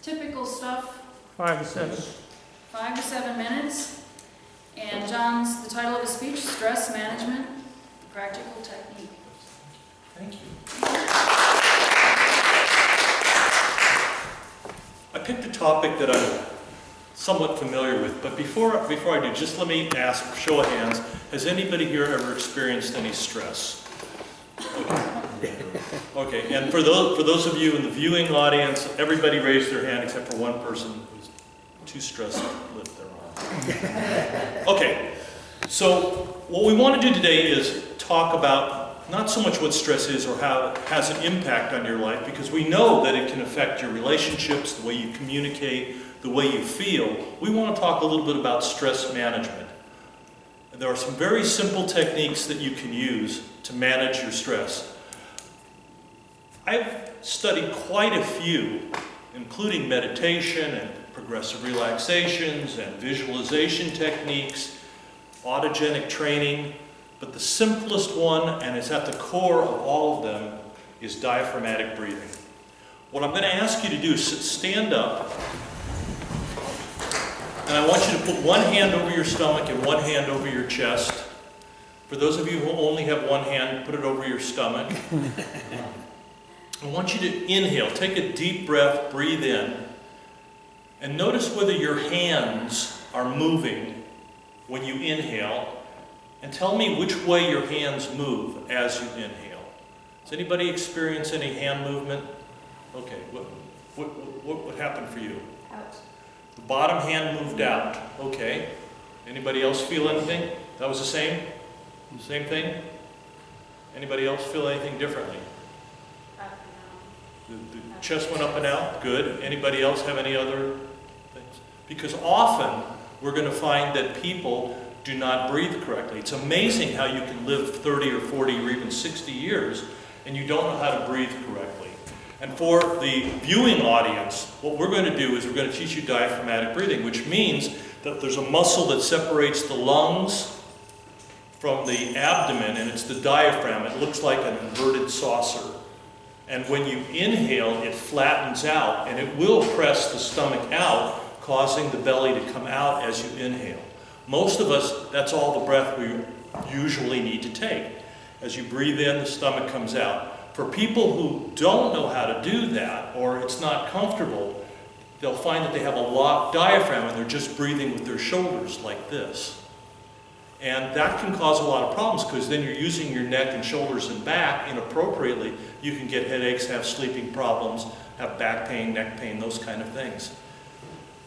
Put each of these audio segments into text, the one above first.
typical stuff, 5 to 7. 5 to 7 minutes. And John's, the title of his speech, Stress Management, Practical Technique. Thank you. I picked a topic that I'm somewhat familiar with, but before I do, just let me ask, show of hands, has anybody here ever experienced any stress? Okay, and for those of you in the viewing audience, everybody raised their hand except for one person who's too stressed to lift their arm. Okay, so what we want to do today is talk about not so much what stress is or how it has an impact on your life, because we know that it can affect your relationships, the way you communicate, the way you feel. We want to talk a little bit about stress management. There are some very simple techniques that you can use to manage your stress. I've studied quite a few, including meditation and progressive relaxations and visualization techniques, autogenic training, but the simplest one, and it's at the core of all of them, is diaphragmatic breathing. What I'm going to ask you to do is stand up, and I want you to put one hand over your stomach and one hand over your chest. For those of you who only have one hand, put it over your stomach. I want you to inhale, take a deep breath, breathe in, and notice whether your hands are moving when you inhale, and tell me which way your hands move as you inhale. Does anybody experience any hand movement? Okay, what happened for you? Out. The bottom hand moved out. Okay. Anybody else feel anything? That was the same? Same thing? Anybody else feel anything differently? Up The chest went up and out. Good. Anybody else have any other things? Because often we're going to find that people do not breathe correctly. It's amazing how you can live 30 or 40 or even 60 years and you don't know how to breathe correctly. And for the viewing audience, what we're going to do is we're going to teach you diaphragmatic breathing, which means that there's a muscle that separates the lungs from the abdomen, and it's the diaphragm. It looks like an inverted saucer. And when you inhale, it flattens out, and it will press the stomach out, causing the belly to come out as you inhale. Most of us, that's all the breath we usually need to take. As you breathe in, the stomach comes out. For people who don't know how to do that, or it's not comfortable, they'll find that they have a locked diaphragm and they're just breathing with their shoulders like this. And that can cause a lot of problems because then you're using your neck and shoulders and back inappropriately. You can get headaches, have sleeping problems, have back pain, neck pain, those kind of things.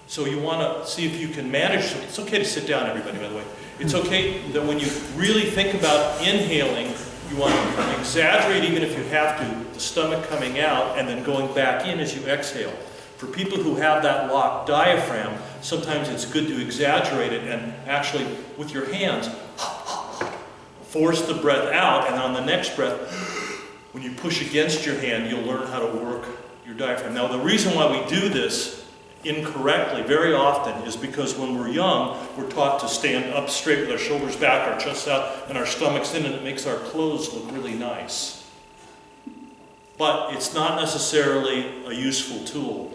So you want to see if you can manage. It's okay to sit down, everybody, by the way. It's okay that when you really think about inhaling, you want to exaggerate, even if you have to, the stomach coming out and then going back in as you exhale. For people who have that locked diaphragm, sometimes it's good to exaggerate it and actually, with your hands, force the breath out, and on the next breath, when you push against your hand, you'll learn how to work your diaphragm. Now, the reason why we do this incorrectly very often is because when we're young, we're taught to stand up straight with our shoulders back, our chest out, and our stomachs in, and it makes our clothes look really nice. But it's not necessarily a useful tool,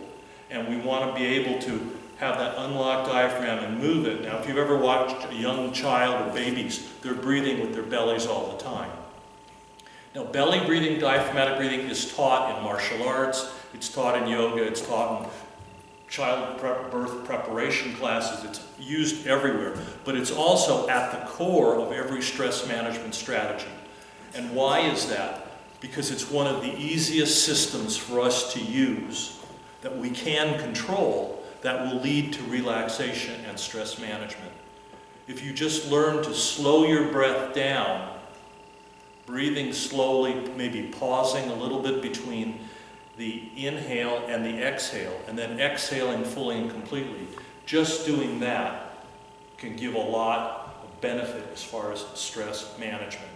and we want to be able to have that unlocked diaphragm and move it. Now, if you've ever watched a young child or babies, they're breathing with their bellies all the time. Now, belly breathing, diaphragmatic breathing is taught in martial arts, it's taught in yoga, it's taught in birth preparation classes. It's used everywhere, but it's also at the core of every stress management strategy. And why is that? Because it's one of the easiest systems for us to use that we can control that will lead to relaxation and stress management. If you just learn to slow your breath down, breathing slowly, maybe pausing a little bit between the inhale and the exhale, and then exhaling fully and completely. Just doing that can give a lot of benefit as far as stress management.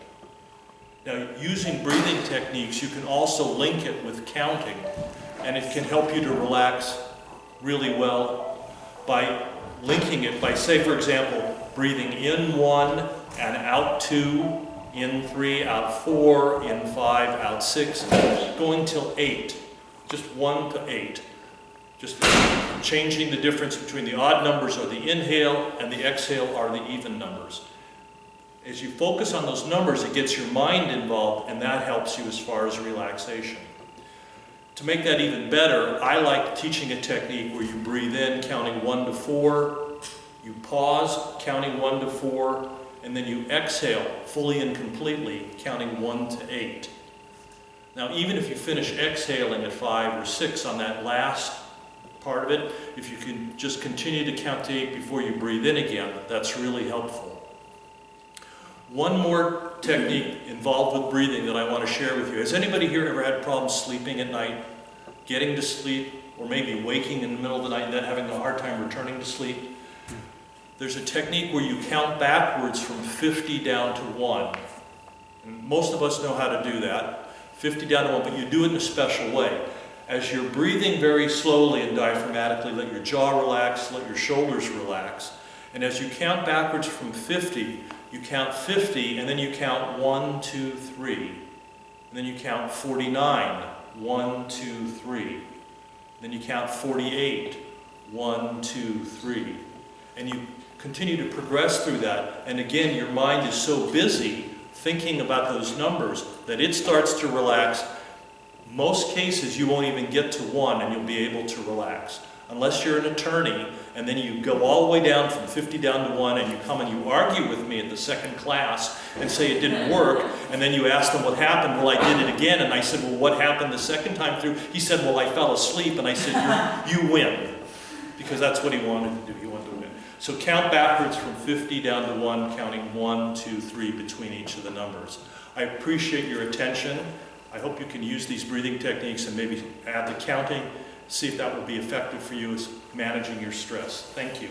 Now, using breathing techniques, you can also link it with counting, and it can help you to relax really well by linking it by, say, for example, breathing in 1 and out 2, in 3, out 4, in 5, out 6, going till 8. Just 1 to 8. Just changing the difference between the odd numbers are the inhale and the exhale are the even numbers. As you focus on those numbers, it gets your mind involved, and that helps you as far as relaxation. To make that even better, I like teaching a technique where you breathe in counting 1 to 4, you pause counting 1 to 4, and then you exhale fully and completely counting 1 to 8. Now, even if you finish exhaling at 5 or 6 on that last part of it, if you can just continue to count to 8 before you breathe in again, that's really helpful. One more technique involved with breathing that I want to share with you. Has anybody here ever had problems sleeping at night, getting to sleep, or maybe waking in the middle of the night and then having a hard time returning to sleep? There's a technique where you count backwards from 50 down to 1. And most of us know how to do that, 50 down to 1, but you do it in a special way. As you're breathing very slowly and diaphragmatically, let your jaw relax, let your shoulders relax. And as you count backwards from 50, you count 50, and then you count 1, 2, 3. And then you count 49, 1, 2, 3. Then you count 48, 1, 2, 3. And you continue to progress through that. And again, your mind is so busy thinking about those numbers that it starts to relax. Most cases, you won't even get to 1 and you'll be able to relax. Unless you're an attorney, and then you go all the way down from 50 down to 1, and you come and you argue with me at the second class and say it didn't work, and then you ask them what happened. Well, I did it again, and I said, well, what happened the second time through? He said, well, I fell asleep, and I said, you win. Because that's what he wanted to do. He wanted to win. So count backwards from 50 down to 1, counting 1, 2, 3 between each of the numbers. I appreciate your attention. I hope you can use these breathing techniques and maybe add the counting. See if that will be effective for you as managing your stress. Thank you.